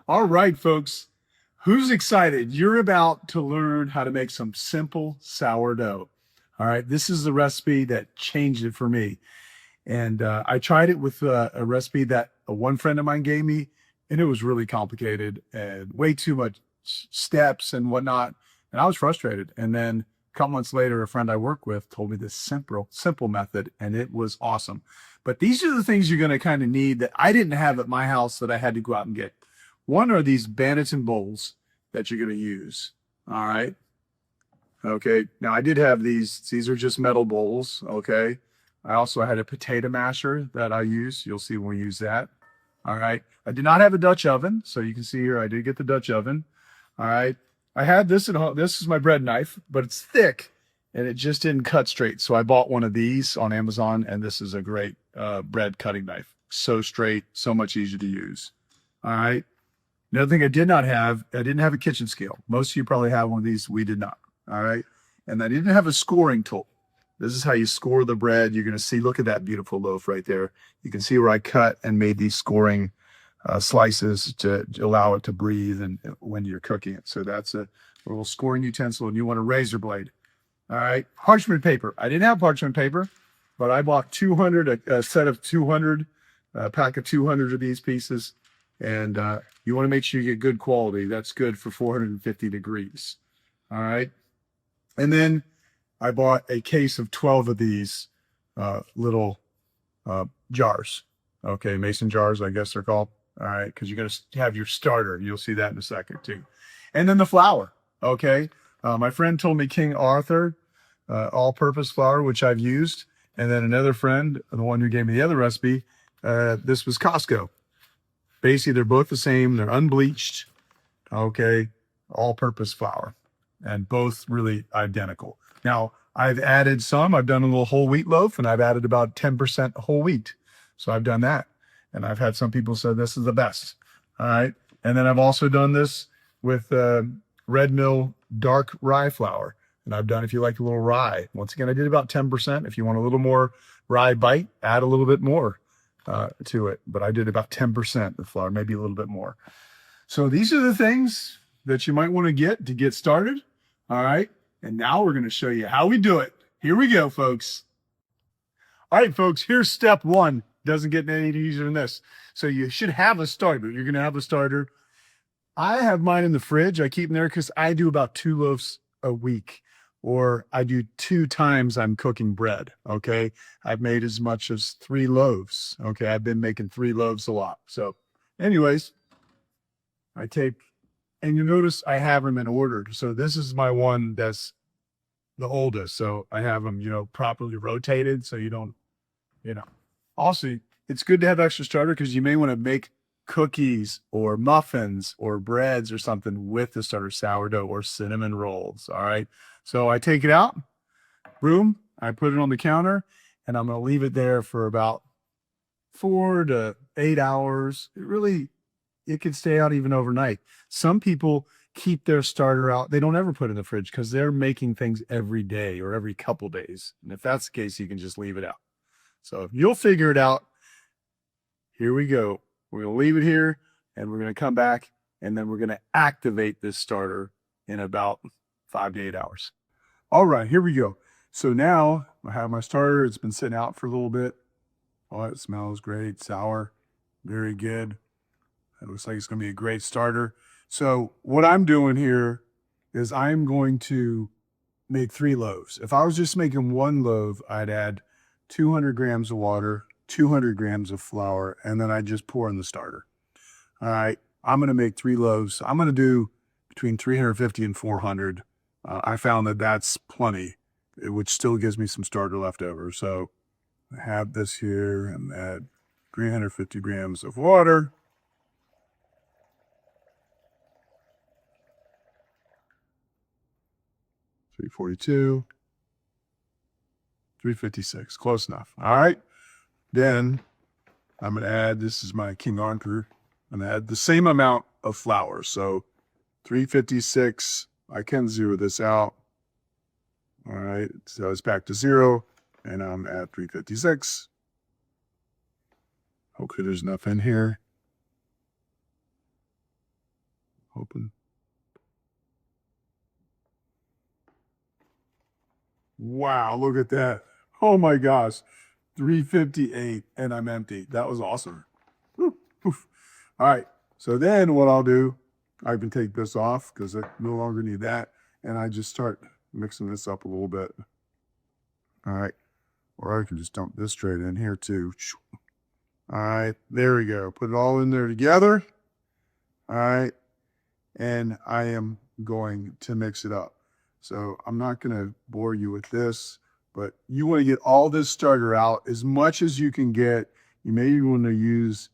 All right, folks. Who's excited? You're about to learn how to make some simple sourdough. All right, this is the recipe that changed it for me. And I tried it with a recipe that one friend of mine gave me, and it was really complicated and way too much steps and whatnot. And I was frustrated. And then a couple months later, a friend I work with told me this simple method, and it was awesome. But these are the things you're going to kind of need that I didn't have at my house that I had to go out and get. One are these Banneton bowls that you're going to use. All right. Okay. Now I did have these. These are just metal bowls. Okay. I also had a potato masher that I use. You'll see when we use that. All right. I did not have a Dutch oven. So you can see here, I did get the Dutch oven. All right. I had this at home. This is my bread knife, but it's thick and it just didn't cut straight. So I bought one of these on Amazon, and this is a great bread cutting knife. So straight, so much easier to use. All right. Another thing I didn't have a kitchen scale. Most of you probably have one of these. We did not. All right. And I didn't have a scoring tool. This is how you score the bread. You're going to see, look at that beautiful loaf right there. You can see where I cut and made these scoring slices to allow it to breathe and when you're cooking it. So that's a little scoring utensil, and you want a razor blade. All right. Parchment paper. I didn't have parchment paper, but I bought 200, a set of 200, a pack of 200 of these pieces. And you want to make sure you get good quality. That's good for 450 degrees. All right. And then I bought a case of 12 of these little jars. Okay. Mason jars, I guess they're called. All right. Because you're going to have your starter. You'll see that in a second too. And then the flour. Okay. My friend told me King Arthur all-purpose flour, which I've used. And then another friend, the one who gave me the other recipe, this was Costco. Basically, they're both the same. They're unbleached, okay, all-purpose flour, and both really identical. Now, I've added some. I've done a little whole wheat loaf, and I've added about 10% whole wheat. So I've done that, and I've had some people say this is the best. All right, and then I've also done this with red mill dark rye flour, and I've done, if you like a little rye. Once again, I did about 10%. If you want a little more rye bite, add a little bit more to it, but I did about 10% the flour, maybe a little bit more. So these are the things that you might want to get started. All right. And now we're going to show you how we do it. Here we go, folks. All right, folks, here's step one. Doesn't get any easier than this. So you should have a starter. You're going to have a starter. I have mine in the fridge. I keep them there because I do about 2 loaves a week, or I do 2 times I'm cooking bread. Okay. I've made as much as 3 loaves. Okay. I've been making 3 loaves a lot. So anyways, I take, and you notice I have them in order. So this is my one that's the oldest. So I have them, properly rotated. So you don't, also it's good to have extra starter because you may want to make cookies or muffins or breads or something with the starter, sourdough or cinnamon rolls. All right. So I take it out, boom, I put it on the counter, and I'm going to leave it there for about 4 to 8 hours. It can stay out even overnight. Some people keep their starter out. They don't ever put it in the fridge because they're making things every day or every couple days. And if that's the case, you can just leave it out. So you'll figure it out. Here we go. We're going to leave it here, and we're going to come back, and then we're going to activate this starter in about 5 to 8 hours. All right, here we go. So now I have my starter. It's been sitting out for a little bit. Oh, it smells great. Sour. Very good. It looks like it's going to be a great starter. So what I'm doing here is I'm going to make 3 loaves. If I was just making 1 loaf, I'd add 200 grams of water, 200 grams of flour, and then I just pour in the starter. All right, I'm going to make 3 loaves. I'm going to do between 350 and 400. I found that that's plenty, which still gives me some starter left over. So I have this here and add 350 grams of water. $342, $356, close enough. All right. Then I'm going to add, this is my King Arthur, I'm going to add the same amount of flour. So 356, I can zero this out. All right, so it's back to 0, and I'm at 356. Okay, there's enough in here. Open. Wow, look at that. Oh my gosh. 358 and I'm empty. That was awesome. Woo, poof. All right. So then what I'll do, I can take this off because I no longer need that. And I just start mixing this up a little bit. All right. Or I can just dump this straight in here too. All right. There we go. Put it all in there together. All right. And I am going to mix it up. So I'm not going to bore you with this, but you want to get all this starter out as much as you can get. You may want to use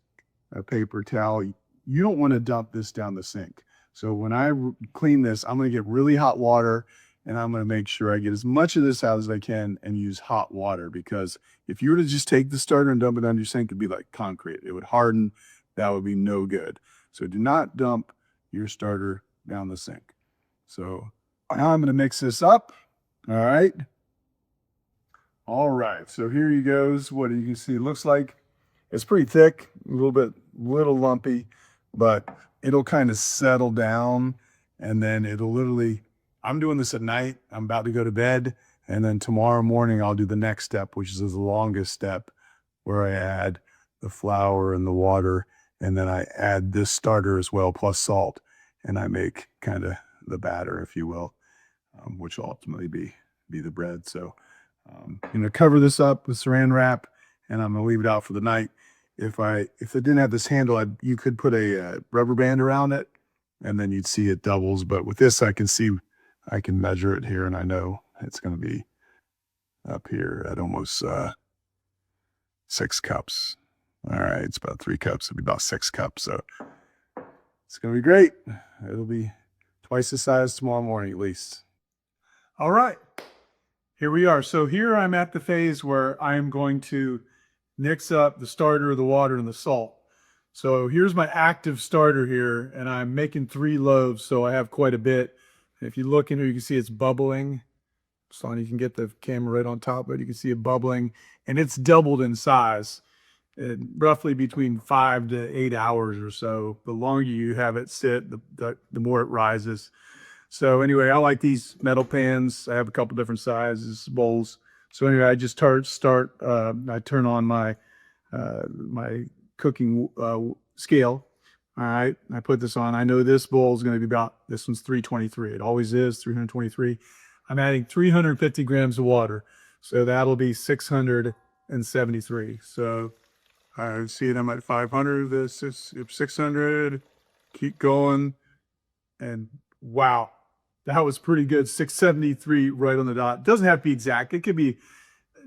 a paper towel. You don't want to dump this down the sink. So when I clean this, I'm going to get really hot water and I'm going to make sure I get as much of this out as I can and use hot water, because if you were to just take the starter and dump it down your sink, it'd be like concrete. It would harden. That would be no good. So do not dump your starter down the sink. So now I'm going to mix this up. All right. All right. So here he goes. What you can see, it looks like it's pretty thick, a little lumpy, but it'll kind of settle down. And then it'll literally, I'm doing this at night. I'm about to go to bed. And then tomorrow morning, I'll do the next step, which is the longest step, where I add the flour and the water. And then I add this starter as well, plus salt. And I make kind of the batter, if you will, which will ultimately be the bread. So I'm going to cover this up with saran wrap, and I'm going to leave it out for the night. If it didn't have this handle, you could put a rubber band around it, and then you'd see it doubles. But with this, I can measure it here, and I know it's going to be up here at almost 6 cups. All right, it's about 3 cups. It'll be about 6 cups. So it's going to be great. It'll be twice the size tomorrow morning at least. All right, here we are. So here I'm at the phase where I am going to mix up the starter, the water, and the salt. So here's my active starter here, and I'm making 3 loaves, so I have quite a bit. If you look in here, you can see it's bubbling. So you can get the camera right on top of it. You can see it bubbling, and it's doubled in size. Roughly between 5 to 8 hours or so. The longer you have it sit, the more it rises. So anyway, I like these metal pans. I have a couple different sizes, bowls. So anyway, I just I turn on my my cooking scale. All right, I put this on. I know this bowl is going to be this one's 323. It always is 323. I'm adding 350 grams of water. So that'll be 673. So I see it. I'm at 500. This is 600. Keep going. And wow, that was pretty good. 673 right on the dot. It doesn't have to be exact. It could be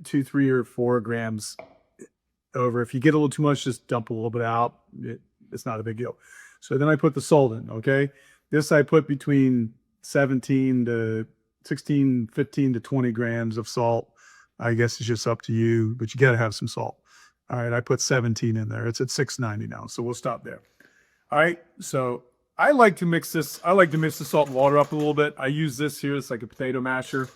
2, 3, or 4 grams over. If you get a little too much, just dump a little bit out. It's not a big deal. So then I put the salt in. Okay. This I put between 15 to 20 grams of salt. I guess it's just up to you, but you got to have some salt. All right, I put 17 in there. It's at 690 now, so we'll stop there. All right, so I like to mix this. I like to mix the salt and water up a little bit. I use this here. It's like a potato masher.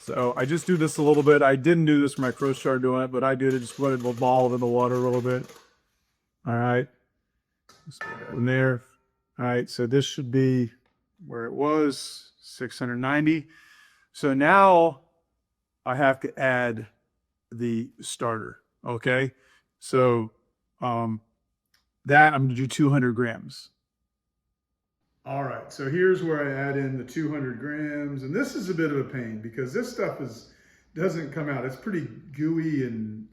So I just do this a little bit. I didn't do this when I first started doing it, but I did it. Just put it a ball in the water a little bit. All right, just put it in there. All right, so this should be where it was, 690. So now I have to add the starter. Okay, so that I'm gonna do 200 grams. All right, so here's where I add in the 200 grams, and this is a bit of a pain because this stuff doesn't come out. It's pretty gooey, and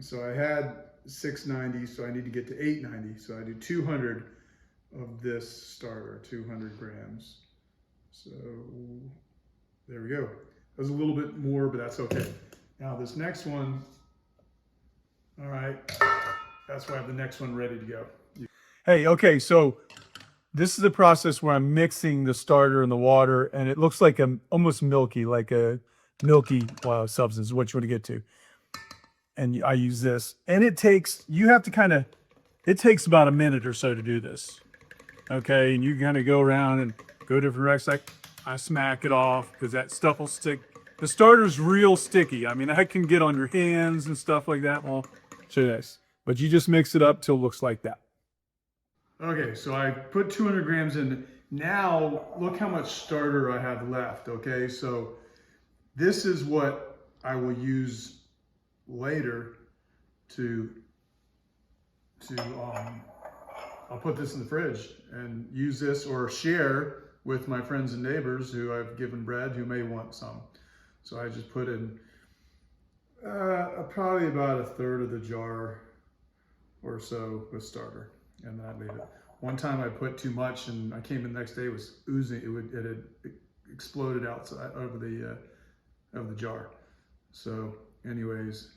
so I had 690, so I need to get to 890. So I do 200 of this starter, 200 grams. So there we go. That was a little bit more, but that's okay. Now this next one, all right, that's why I have the next one ready to go. Hey, okay, so this is the process where I'm mixing the starter and the water, and it looks like almost milky, like a milky substance, what you want to get to. And I use this, and it takes about a minute or so to do this. Okay, and you kind of go around and go different directions. Like I smack it off because that stuff will stick. The starter's real sticky. I mean, I can get on your hands and stuff like that. Well, show you this. But you just mix it up till it looks like that. Okay, so I put 200 grams in. Now, look how much starter I have left, okay? So this is what I will use later to, to I'll put this in the fridge and use this or share with my friends and neighbors who I've given bread who may want some. So I just put in probably about a third of the jar or so with starter, and then I leave it. One time I put too much, and I came in the next day, it was oozing. It had exploded outside over the of the jar. So, anyways,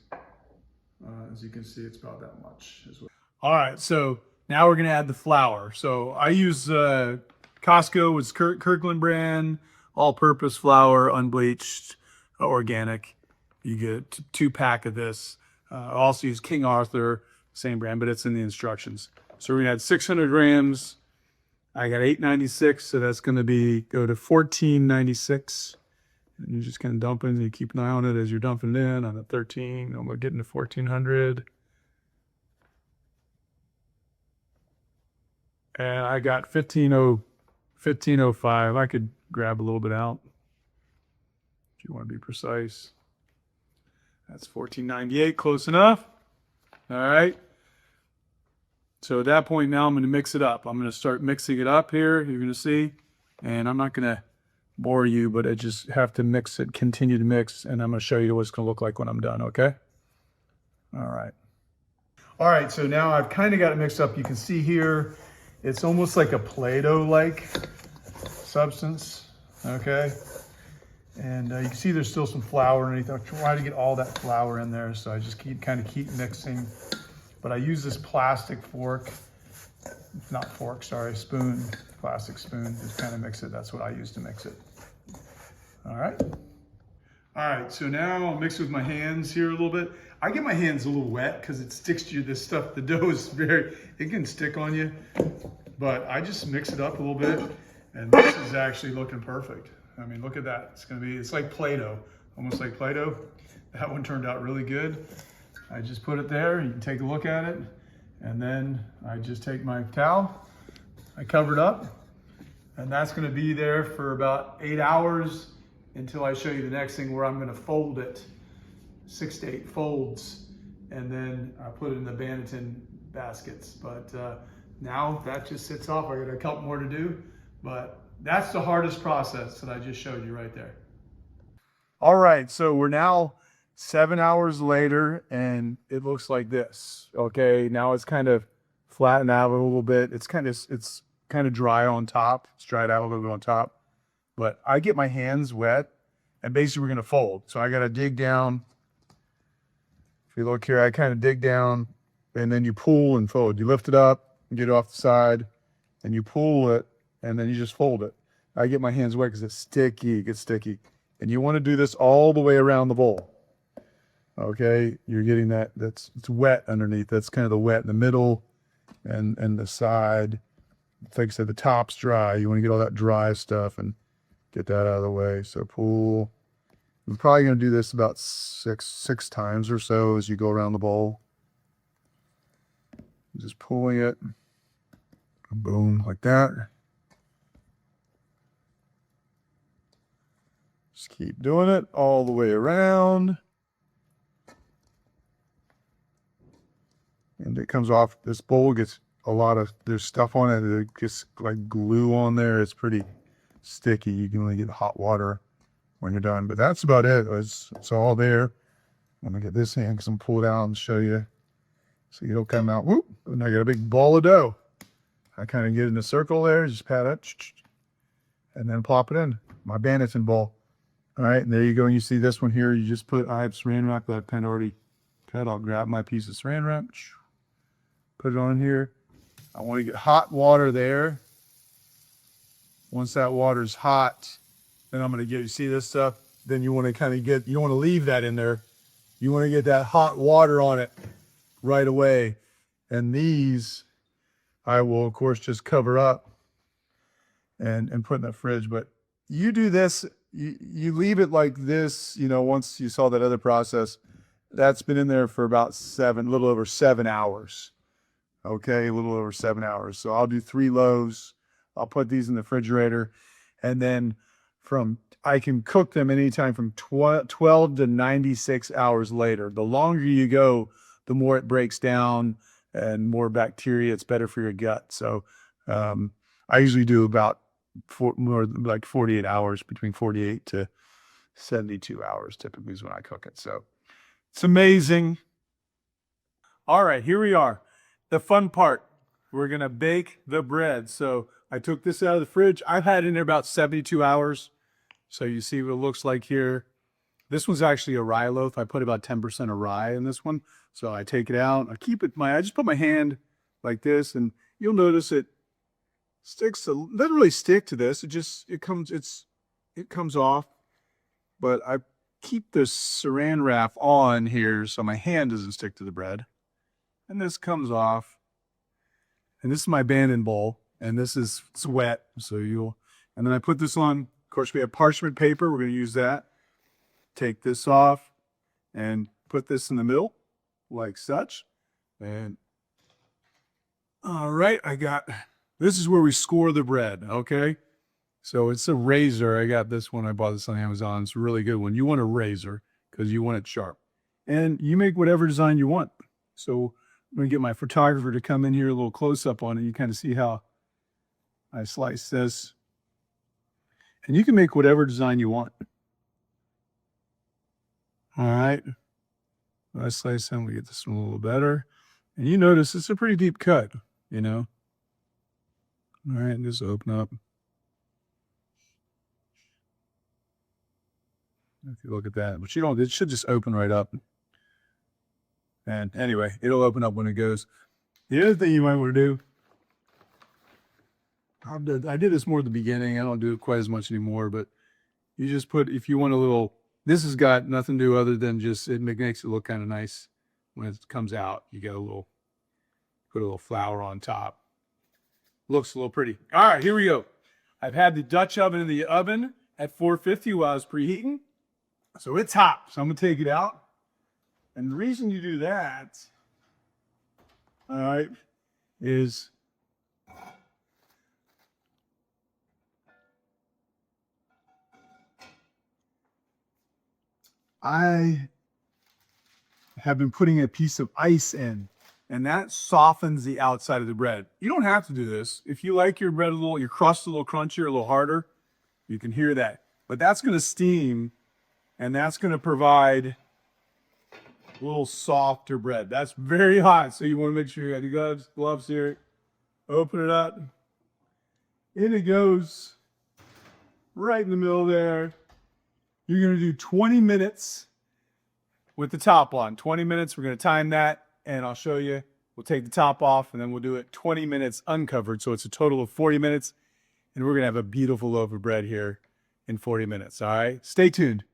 as you can see, it's about that much as well. All right, so now we're gonna add the flour. So I use Costco, it's Kirkland brand, all-purpose flour, unbleached, organic. You get 2-pack of this. I also use King Arthur, same brand, but it's in the instructions. So we're gonna add 600 grams. I got 896, so that's gonna go to 1496. And you just kind of dump it, and you keep an eye on it as you're dumping it in. On a 13, and we're getting to 1400. And I got 1505. I could grab a little bit out if you want to be precise. That's 1498, close enough. All right. So at that point now I'm going to mix it up. I'm going to start mixing it up here. You're going to see. And I'm not going to bore you, but I just have to mix it, continue to mix, and I'm going to show you what it's going to look like when I'm done, okay? All right. All right, so now I've kind of got it mixed up. You can see here, it's almost like a Play-Doh-like substance, okay? And you can see there's still some flour underneath. I'll try to get all that flour in there, so I just keep mixing. But I use this plastic fork, not fork, sorry, spoon, plastic spoon, just kind of mix it. That's what I use to mix it. All right. All right, so now I'll mix with my hands here a little bit. I get my hands a little wet because it sticks to you. This stuff, the dough is it can stick on you. But I just mix it up a little bit, and this is actually looking perfect. I mean, look at that. It's like Play-Doh, almost like Play-Doh. That one turned out really good. I just put it there. You can take a look at it. And then I just take my towel, I cover it up, and that's gonna be there for about 8 hours until I show you the next thing where I'm gonna fold it, 6 to 8 folds, and then I put it in the Banneton baskets. But now that just sits off. I got a couple more to do, but that's the hardest process that I just showed you right there. All right, so we're now 7 hours later, and it looks like this. Okay, now it's kind of flattened out a little bit. It's kind of dry on top. It's dried out a little bit on top. But I get my hands wet, and basically we're gonna fold. So I gotta dig down. If you look here, I kind of dig down, and then you pull and fold. You lift it up, get it off the side, and you pull it, and then you just fold it. I get my hands wet because it's sticky, it gets sticky. And you wanna do this all the way around the bowl. Okay, you're getting it's wet underneath. That's kind of the wet in the middle and the side. Like I said, the top's dry. You want to get all that dry stuff and get that out of the way. So pull. I'm probably going to do this about six times or so as you go around the bowl. Just pulling it. Boom, like that. Just keep doing it all the way around. And it comes off, this bowl gets there's stuff on it. It gets like glue on there. It's pretty sticky. You can only get hot water when you're done, but that's about it. It's all there. I'm gonna get this hand because I'm gonna pull it out and show you. So you don't come out, whoop, and I got a big ball of dough. I kind of get in a circle there, just pat it, and then plop it in. My Banneton bowl. All right, and there you go. And you see this one here, you just I have saran wrap that I've kind of already cut. I'll grab my piece of saran wrap. Put it on here. I want to get hot water there. Once that water's hot, then I'm going to you see this stuff? Then you want to you don't want to leave that in there. You want to get that hot water on it right away. And these, I will of course just cover up and put in the fridge. But you do this, you leave it like this, once you saw that other process, that's been in there for about a little over 7 hours. Okay, a little over 7 hours. So I'll do 3 loaves. I'll put these in the refrigerator, and then I can cook them anytime from 12 to 96 hours later. The longer you go, the more it breaks down and more bacteria. It's better for your gut. So um, I usually do about more like 48 hours, between 48 to 72 hours typically is when I cook it. So it's amazing. All right, here we are. The fun part. We're going to bake the bread. So I took this out of the fridge. I've had it in there about 72 hours. So you see what it looks like here. This one's actually a rye loaf. I put about 10% of rye in this one. So I take it out. I just put my hand like this, and you'll notice it doesn't really stick to this. It comes off. But I keep the saran wrap on here so my hand doesn't stick to the bread. And this comes off. And this is my banding bowl, and it's wet, and then I put this on. Of course, we have parchment paper. We're going to use that. Take this off and put this in the middle, like such. And all right, this is where we score the bread, okay? So it's a razor. I got this one. I bought this on Amazon. It's a really good one. You want a razor because you want it sharp. And you make whatever design you want. So I'm going to get my photographer to come in here, a little close up on it. You kind of see how I slice this. And you can make whatever design you want. All right. I slice them. We get this one a little better. And you notice it's a pretty deep cut, you know. All right, just open up. If you look at that, but it should just open right up. And anyway, it'll open up when it goes. The other thing you might want to do, I did this more at the beginning. I don't do it quite as much anymore, but you just if you want this has got nothing to do other than it makes it look kind of nice when it comes out. You got put a little flour on top. Looks a little pretty. All right, here we go. I've had the Dutch oven in the oven at 450 while I was preheating. So it's hot. So I'm going to take it out. And the reason you do that, all right, is I have been putting a piece of ice in, and that softens the outside of the bread. You don't have to do this. If you like your bread your crust a little crunchier, a little harder, you can hear that. But that's going to steam, and that's going to provide a little softer bread. That's very hot, so you want to make sure you got your gloves here. Open it up. In it goes, right in the middle there. You're going to do 20 minutes with the top on. 20 minutes, we're going to time that, and I'll show you. We'll take the top off, and then we'll do it 20 minutes uncovered, so it's a total of 40 minutes, and we're going to have a beautiful loaf of bread here in 40 minutes, all right? Stay tuned.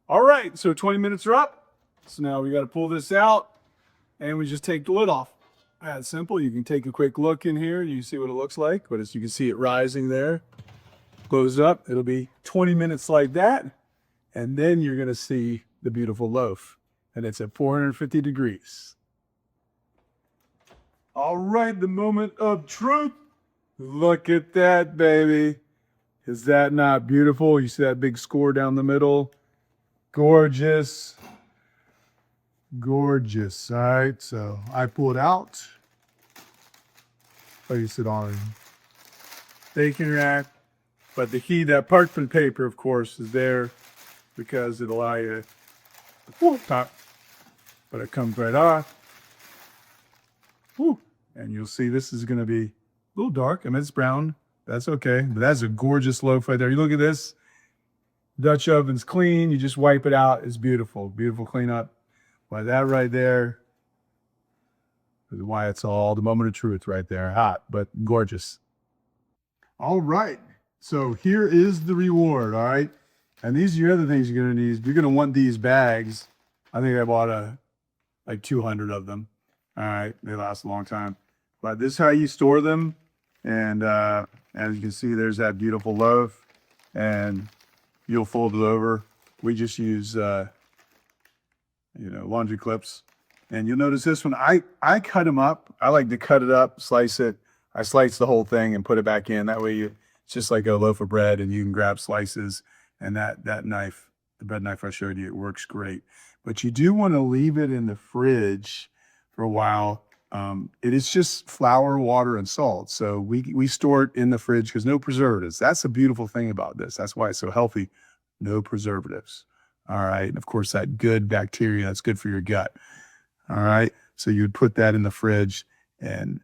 All right, so 20 minutes are up. So now we got to pull this out, and we just take the lid off. That's simple. You can take a quick look in here. You see what it looks like, but as you can see it rising there. Close up. It'll be 20 minutes like that, and then you're going to see the beautiful loaf, and it's at 450 degrees. All right, the moment of truth. Look at that, baby. Is that not beautiful? You see that big score down the middle? Gorgeous. Gorgeous. All right, so I pull it out. Place it on baking rack. But the key, that parchment paper, of course, is there because it allows you to pull it top. But it comes right off. Whew. And you'll see this is going to be a little dark. I mean, it's brown. That's okay. But that's a gorgeous loaf right there. You look at this. Dutch oven's clean. You just wipe it out. It's beautiful. Beautiful cleanup. Well, that right there is why it's all the moment of truth right there. Hot, but gorgeous. All right. So here is the reward, all right? And these are your other things you're going to need. You're going to want these bags. I think I bought like 200 of them. All right. They last a long time. But this is how you store them. And as you can see, there's that beautiful loaf. And you'll fold it over. We just use, laundry clips. And you'll notice this one, I cut them up. I like to cut it up, slice it. I slice the whole thing and put it back in. That way it's just like a loaf of bread and you can grab slices. And that knife, the bread knife I showed you, it works great. But you do want to leave it in the fridge for a while. It is just flour, water, and salt. So we store it in the fridge because no preservatives. That's a beautiful thing about this. That's why it's so healthy. No preservatives. All right. And of course, that good bacteria that's good for your gut. All right. So you'd put that in the fridge, and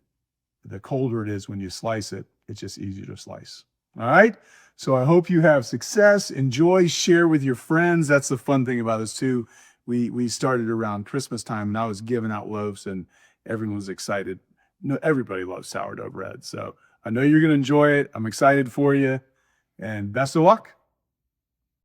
the colder it is when you slice it, it's just easier to slice. All right. So I hope you have success. Enjoy, share with your friends. That's the fun thing about this too. We started around Christmas time and I was giving out loaves and everyone was excited. No, everybody loves sourdough bread. So I know you're going to enjoy it. I'm excited for you and best of luck.